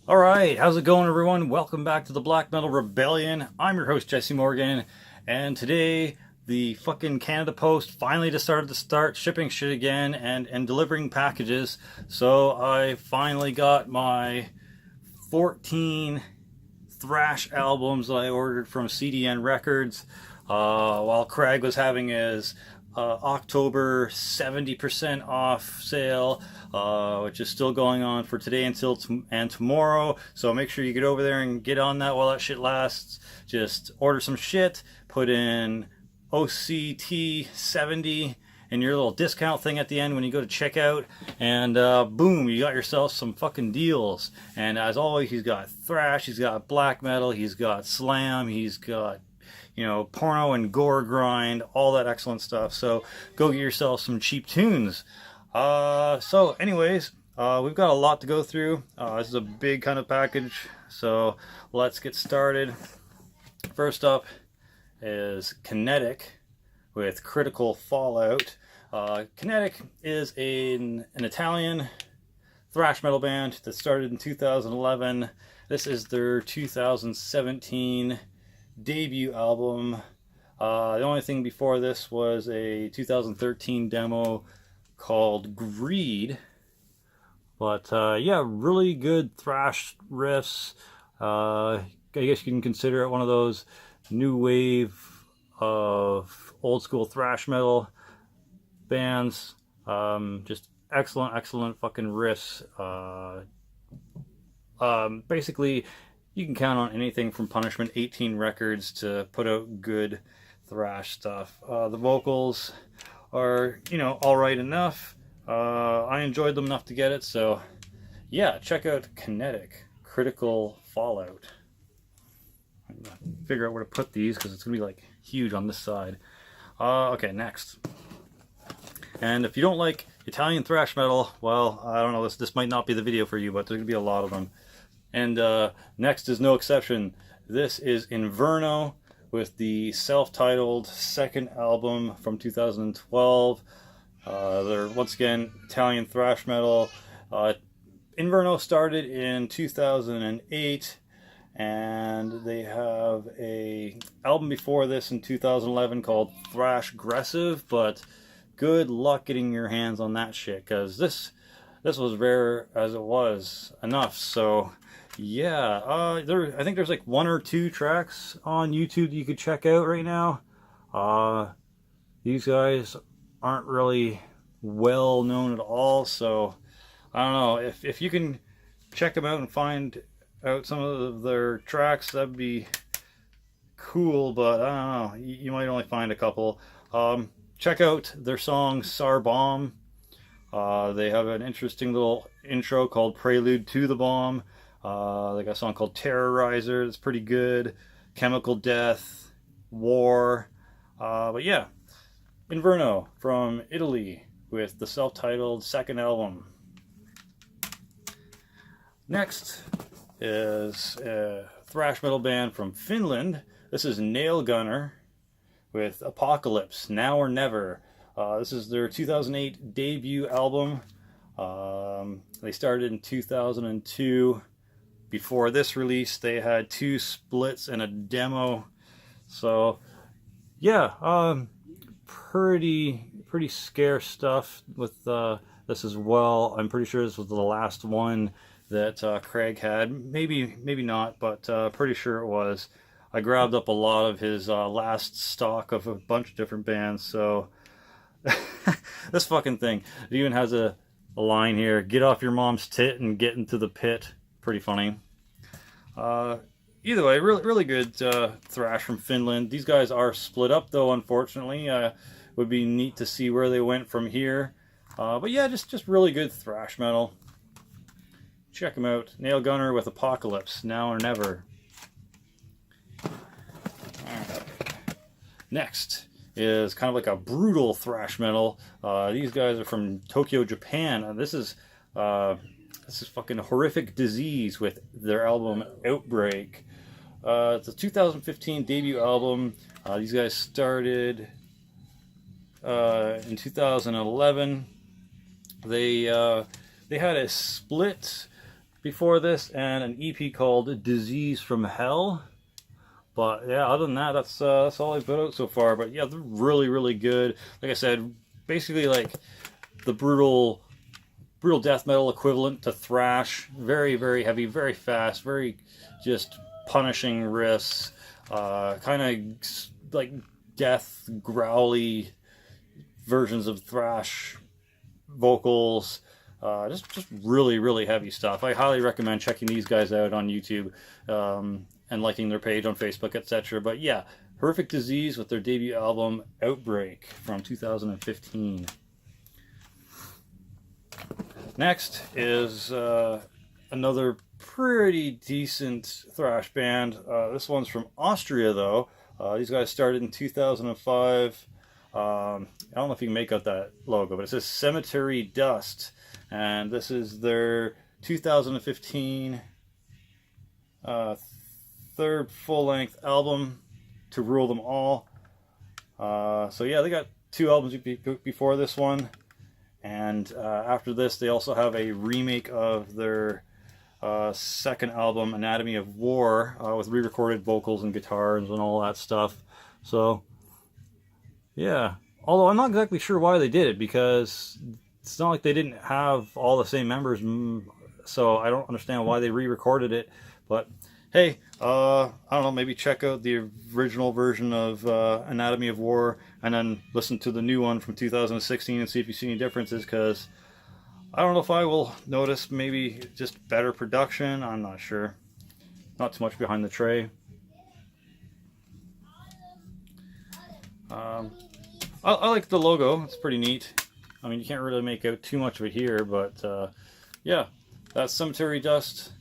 Alright, how's it going everyone? Welcome back to the Black Metal Rebellion. I'm your host Jesse Morgan, and today the fucking Canada Post finally decided to start shipping shit again and delivering packages. So I finally got my 14 thrash albums that I ordered from CDN Records while Craig was having his October 70% off sale, which is still going on for today until and tomorrow. So make sure you get over there and get on that while that shit lasts. Just order some shit, put in OCT 70 and your little discount thing at the end when you go to checkout, and boom, you got yourself some fucking deals. And as always, he's got thrash, he's got black metal, he's got slam, he's got, you know, porno and gore grind, all that excellent stuff. So go get yourself some cheap tunes. So anyways, we've got a lot to go through. This is a big kind of package, so let's get started. First up is Kinetic with Critical Fallout. Kinetic is an Italian thrash metal band that started in 2011. This is their 2017 debut album. The only thing before this was a 2013 demo called Greed. But yeah, really good thrash riffs. I guess you can consider it one of those new wave of old school thrash metal bands. Just excellent fucking riffs. Basically, you can count on anything from Punishment 18 Records to put out good thrash stuff. The vocals are, you know, alright enough. I enjoyed them enough to get it, so yeah, check out Kinetic, Critical Fallout. I'm gonna figure out where to put these because it's gonna be like huge on this side. Okay, next. And if you don't like Italian thrash metal, well, I don't know, this might not be the video for you, but there's gonna be a lot of them. And next is no exception. This is Inverno with the self-titled second album from 2012. They're once again Italian thrash metal. Inverno started in 2008, and they have a album before this in 2011 called Thrash Aggressive, but good luck getting your hands on that shit, because this was rare as it was enough. So yeah, I think there's like one or two tracks on YouTube that you could check out right now. These guys aren't really well known at all, so I don't know, if you can check them out and find out some of their tracks, that'd be cool, but I don't know, you might only find a couple. Check out their song Sar Bomb. They have an interesting little intro called Prelude to the Bomb. They got a song called Terrorizer that's pretty good. Chemical Death, War. But yeah, Inverno from Italy with the self-titled second album. Next is a thrash metal band from Finland. This is Nail Gunner with Apocalypse, Now or Never. This is their 2008 debut album. They started in 2002. Before this release, they had 2 splits and a demo. So yeah, pretty scarce stuff with this as well. I'm pretty sure this was the last one that Craig had. Maybe not, but pretty sure it was. I grabbed up a lot of his last stock of a bunch of different bands. So this fucking thing, it even has a line here: "Get off your mom's tit and get into the pit." Pretty funny. Either way, really good thrash from Finland. These guys are split up though, unfortunately. Would be neat to see where they went from here. But yeah, just really good thrash metal. Check them out. Nail Gunner with Apocalypse, Now or Never. Alright. Next is kind of like a brutal thrash metal. These guys are from Tokyo, Japan. This is fucking Horrific Disease with their album Outbreak. It's a 2015 debut album. These guys started in 2011. They had a split before this, and an EP called Disease from Hell. But yeah, other than that, that's all I've put out so far. But yeah, they're really, really good. Like I said, basically like the brutal death metal equivalent to thrash. Very, very heavy, very fast, very just punishing riffs. Kind of like death, growly versions of thrash vocals. Just really, really heavy stuff. I highly recommend checking these guys out on YouTube and liking their page on Facebook, etc. But yeah, Horrific Disease with their debut album Outbreak from 2015. Next is another pretty decent thrash band. This one's from Austria, though. These guys started in 2005. I don't know if you can make out that logo, but it says Cemetery Dust. And this is their 2015 third full-length album, To Rule Them All. So yeah, they got 2 albums before this one. And after this, they also have a remake of their second album, Anatomy of War, with re-recorded vocals and guitars and all that stuff. So, yeah. Although I'm not exactly sure why they did it, because it's not like they didn't have all the same members, so I don't understand why they re-recorded it. But hey, I don't know, maybe check out the original version of Anatomy of War and then listen to the new one from 2016 and see if you see any differences, because I don't know if I will notice maybe just better production. I'm not sure. Not too much behind the tray. I like the logo. It's pretty neat. I mean, you can't really make out too much of it here, but yeah, that's Cemetery Dust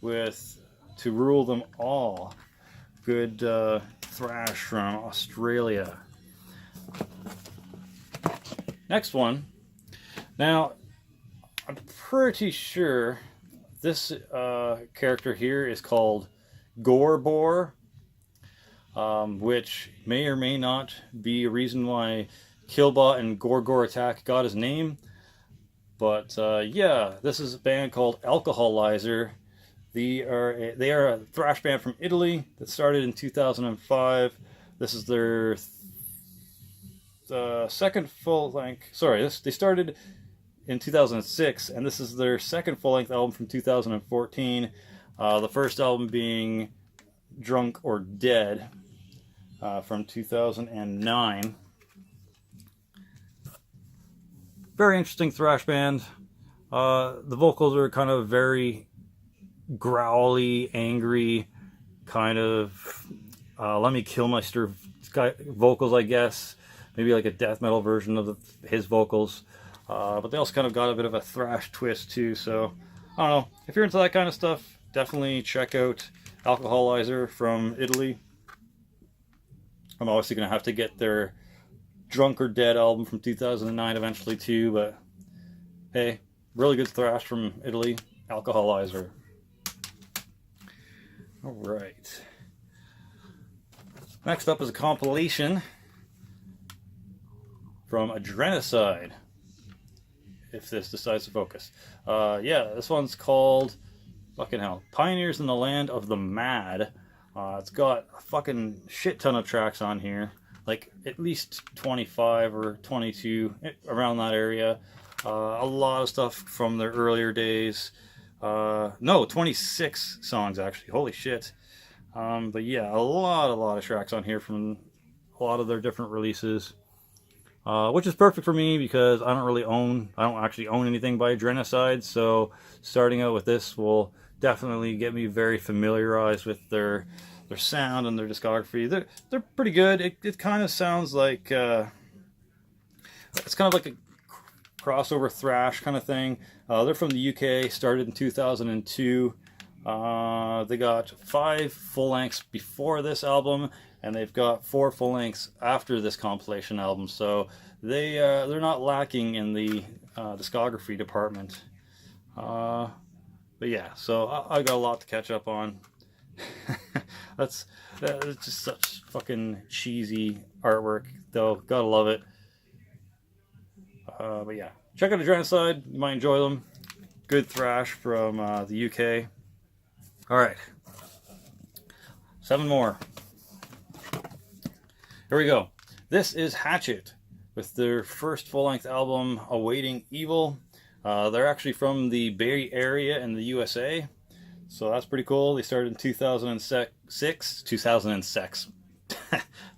with To Rule Them All. Good thrash from Australia. Next one. Now, I'm pretty sure this character here is called Gorebore, which may or may not be a reason why Killbot and Gorgor Attack got his name. But yeah, this is a band called Alcoholizer. They are a thrash band from Italy that started in 2005. This is their second full-length... Sorry, they started in 2006, and this is their second full-length album from 2014. The first album being Drunk or Dead from 2009. Very interesting thrash band. The vocals are kind of very growly, angry, kind of Lemmy Kilmister vocals, I guess. Maybe like a death metal version of his vocals. But they also kind of got a bit of a thrash twist too. So, I don't know. If you're into that kind of stuff, definitely check out Alcoholizer from Italy. I'm obviously going to have to get their Drunk or Dead album from 2009 eventually too. But hey, really good thrash from Italy, Alcoholizer. Alright. Next up is a compilation from Adrenocide, if this decides to focus. Yeah, this one's called, fucking hell, Pioneers in the Land of the Mad. It's got a fucking shit ton of tracks on here, like at least 25 or 22, around that area. A lot of stuff from their earlier days. No, 26 songs actually, holy shit. But yeah, a lot of tracks on here from a lot of their different releases. Which is perfect for me because I don't actually own anything by Adrenocide, so starting out with this will definitely get me very familiarized with their sound and their discography. They're pretty good. It kind of sounds like it's kind of like a crossover thrash kind of thing. They're from the UK, started in 2002. They got 5 full lengths before this album, and they've got 4 full lengths after this compilation album. So they're not lacking in the discography department. But yeah, so I got a lot to catch up on. That's just such fucking cheesy artwork, though. Gotta love it. But yeah, check out Adrenocide. You might enjoy them. good thrash from the UK. All right, 7 more. Here we go. This is Hatchet with their first full-length album, Awaiting Evil. They're actually from the Bay Area in the USA, so that's pretty cool. They started in 2006.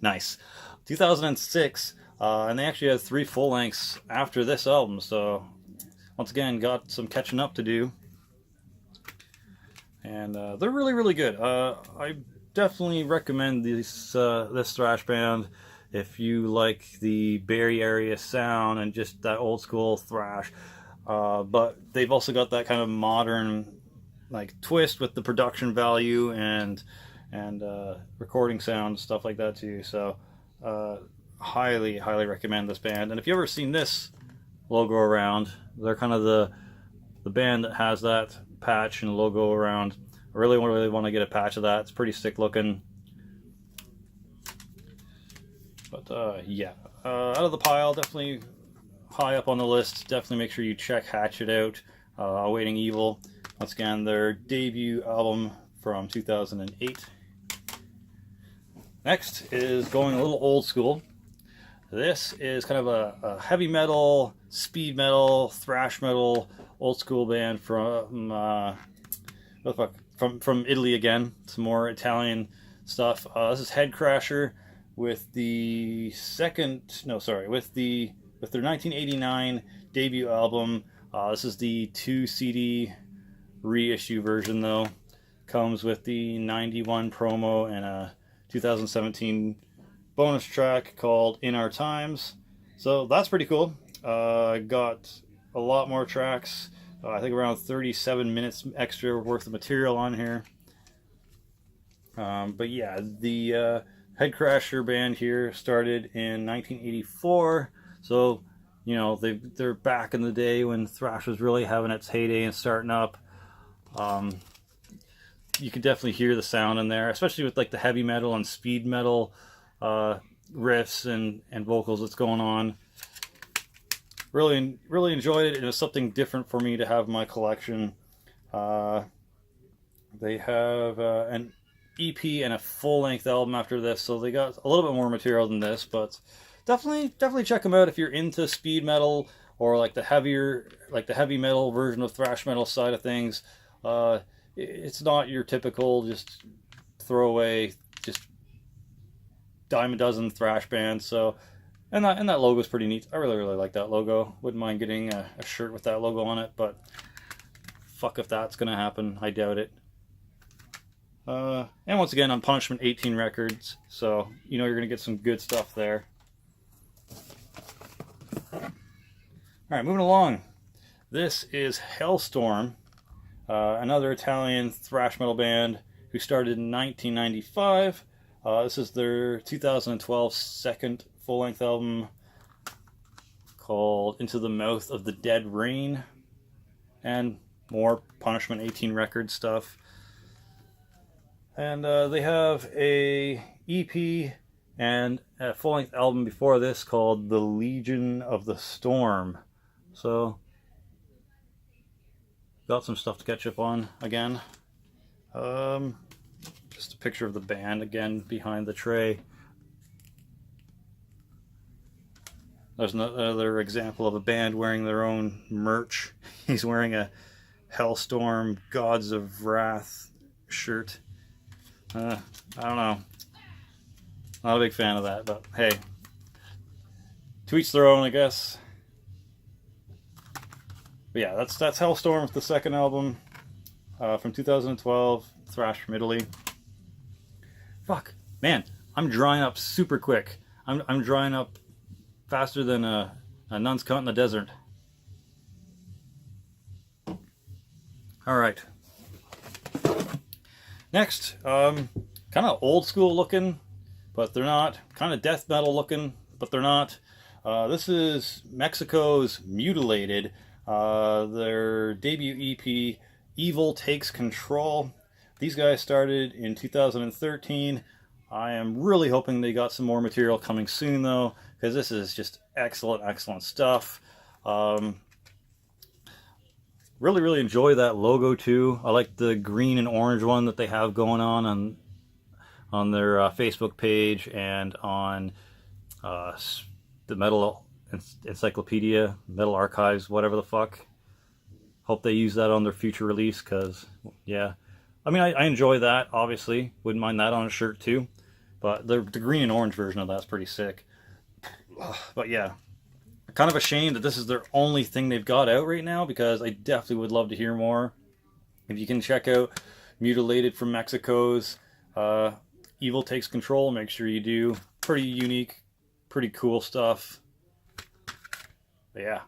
Nice. 2006, and they actually had 3 full-lengths after this album, so once again, got some catching up to do. And they're really, really good. I definitely recommend this thrash band if you like the Bay Area sound and just that old school thrash. But they've also got that kind of modern like twist with the production value and recording sound, stuff like that too. So highly recommend this band. And if you've ever seen this logo around, they're kind of the band that has that patch and logo around. I really want to get a patch of that. It's pretty sick looking. But yeah, out of the pile, definitely high up on the list. Definitely make sure you check Hatchet out. Awaiting Evil, once again, their debut album from 2008. Next is going a little old school. This is kind of a heavy metal, speed metal, thrash metal, old school band from from Italy again. Some more Italian stuff. This is Headcrasher with their 1989 debut album. This is the 2 CD reissue version though. Comes with the 91 promo and a 2017 bonus track called In Our Times. So that's pretty cool. Got a lot more tracks. I think around 37 minutes extra worth of material on here. But yeah, the Headcrasher band here started in 1984. So, you know, they're back in the day when thrash was really having its heyday and starting up. You can definitely hear the sound in there, especially with like the heavy metal and speed metal riffs and vocals that's going on. Really enjoyed it. It was something different for me to have in my collection. They have an EP and a full-length album after this, so they got a little bit more material than this, but definitely check them out if you're into speed metal or like the heavy metal version of thrash metal side of things. It's not your typical just throwaway, just dime a dozen thrash band. So, and that logo is pretty neat. I really like that logo. Wouldn't mind getting a shirt with that logo on it, but fuck if that's gonna happen. I doubt it. And once again on Punishment 18 Records, so you know you're gonna get some good stuff there. All right, moving along. This is Hellstorm, another Italian thrash metal band who started in 1995. This is their 2012 second full-length album called Into the Mouth of the Dead Rain, and more Punishment 18 Records stuff. And they have a EP and a full-length album before this called The Legion of the Storm. So, got some stuff to catch up on again. Just a picture of the band again behind the tray. There's another example of a band wearing their own merch. He's wearing a Hellstorm Gods of Wrath shirt. I don't know. Not a big fan of that, but hey, to each their own, I guess. But yeah, that's Hellstorm with the second album from 2012, thrash from Italy. Fuck, man, I'm drying up super quick. I'm drying up faster than a nun's cunt in the desert. All right. Next, kind of old school looking, but they're not. Kind of death metal looking, but they're not. This is Mexico's Mutilated. Their debut EP, Evil Takes Control. These guys started in 2013. I am really hoping they got some more material coming soon though, because this is just excellent stuff. really enjoy that logo too. I like the green and orange one that they have going on their Facebook page and on the Metal Encyclopedia, Metal Archives, whatever the fuck. Hope they use that on their future release, because, yeah. I mean, I enjoy that, obviously. Wouldn't mind that on a shirt, too. But the green and orange version of that's pretty sick. But, yeah. Kind of a shame that this is their only thing they've got out right now, because I definitely would love to hear more. If you can check out Mutilated from Mexico's Evil Takes Control, make sure you do. Pretty unique, pretty cool stuff. But, yeah.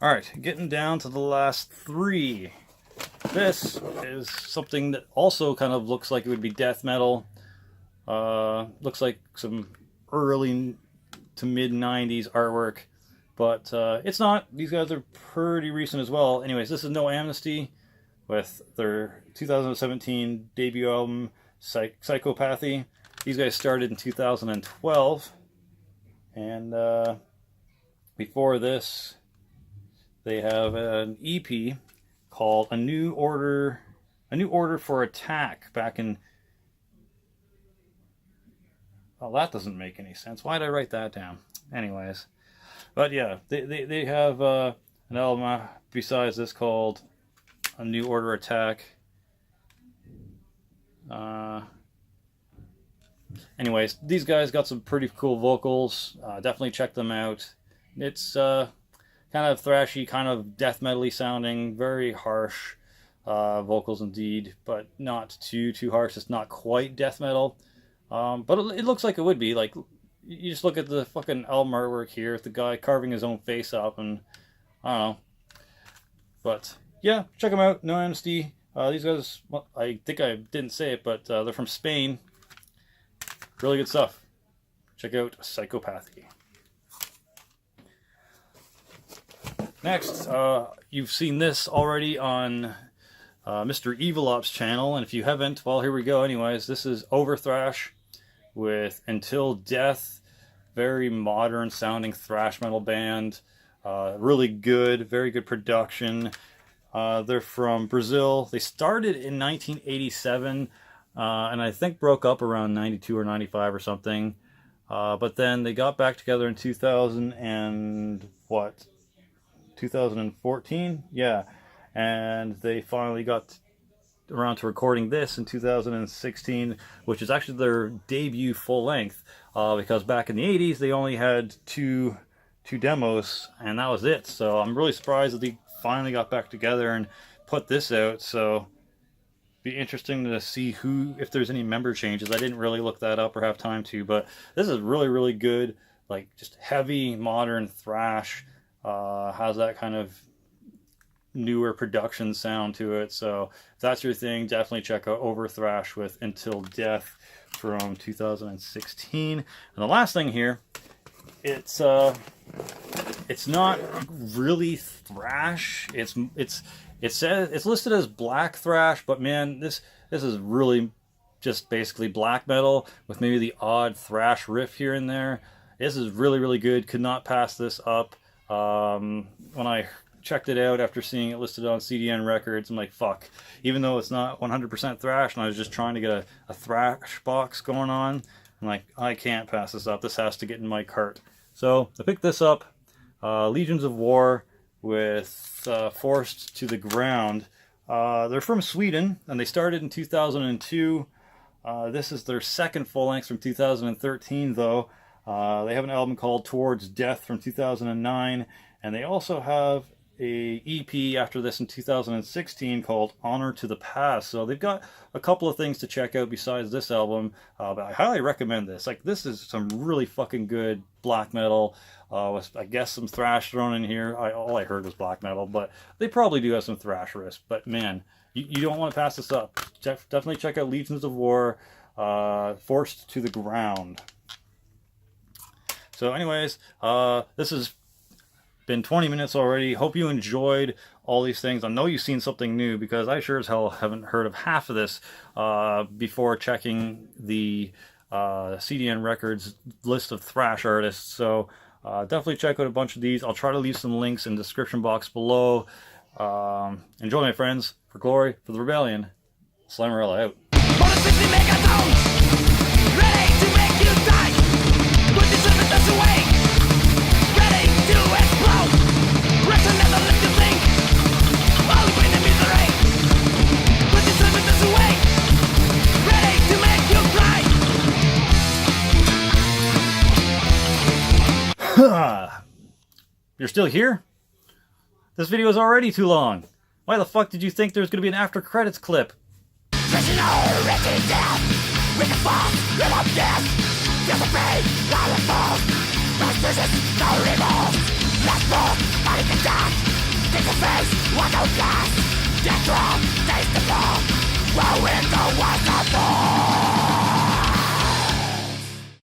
Alright, getting down to the last three. This is something that also kind of looks like it would be death metal. Looks like some early to mid 90s artwork, but it's not. These guys are pretty recent as well. Anyways, this is No Amnesty with their 2017 debut album, Psychopathic. These guys started in 2012, and before this, they have an EP called A New Order for Attack back in... Oh, that doesn't make any sense. Why did I write that down? Anyways. But yeah, they have an album besides this called A New Order Attack. Anyways, these guys got some pretty cool vocals. Definitely check them out. It's kind of thrashy, kind of death metal-y sounding, very harsh vocals indeed, but not too harsh. It's not quite death metal, but it looks like it would be. Like, you just look at the fucking album artwork here, the guy carving his own face up, and I don't know. But yeah, check them out. No Amnesty. These guys, well, I think I didn't say it, but they're from Spain. Really good stuff. Check out Psychopathic. Next, you've seen this already on Mr. Evil Op's channel, and if you haven't, well, here we go anyways. This is Thrash with Until Death. Very modern sounding thrash metal band. Really good, very good production. They're from Brazil. They started in 1987, and I think broke up around 92 or 95 or something. But then they got back together in 2014? Yeah. And they finally got around to recording this in 2016, which is actually their debut full length, because back in the 80s they only had two demos, and that was it. So I'm really surprised that they finally got back together and put this out. So be interesting to see if there's any member changes. I didn't really look that up or have time to, but this is really good, like just heavy modern thrash. Has that kind of newer production sound to it. So if that's your thing, definitely check out Thrash with Until Death from 2016. And the last thing here, it's not really thrash. It says it's listed as black thrash, but man, this is really just basically black metal with maybe the odd thrash riff here and there. This is really good. Could not pass this up. When I checked it out after seeing it listed on CDN Records, I'm like, fuck. Even though it's not 100% thrash, and I was just trying to get a thrash box going on, I'm like, I can't pass this up. This has to get in my cart. So I picked this up. Legions of War with Forced to the Ground. They're from Sweden, and they started in 2002. This is their second full length from 2013, though. They have an album called Towards Death from 2009, and they also have a EP after this in 2016 called Honor to the Past. So they've got a couple of things to check out besides this album, but I highly recommend this. Like, this is some really fucking good black metal, with, I guess, some thrash thrown in here. All I heard was black metal, but they probably do have some thrash riffs. But man, you don't want to pass this up. Definitely check out Legions of War, Forced to the Ground. So anyways, this has been 20 minutes already. Hope you enjoyed all these things. I know you've seen something new, because I sure as hell haven't heard of half of this before checking the CDN Records list of thrash artists. So Definitely check out a bunch of these. I'll try to leave some links in the description box below. Enjoy, my friends. For glory, for the rebellion. Slimerella out. Ready to make you die. Put this evidence away. Ready to explode. Rest another let you think. All in the misery. Put this evidence away. Ready to make you cry. You're still here? This video is already too long. Why the fuck did you think there was going to be an after credits clip? We can fall, live up death. Feel the pain, while it falls. No excuses, no remorse. Last fall, I can die. Take the face, what no glass. Death drop, taste the fall. While winter was not born.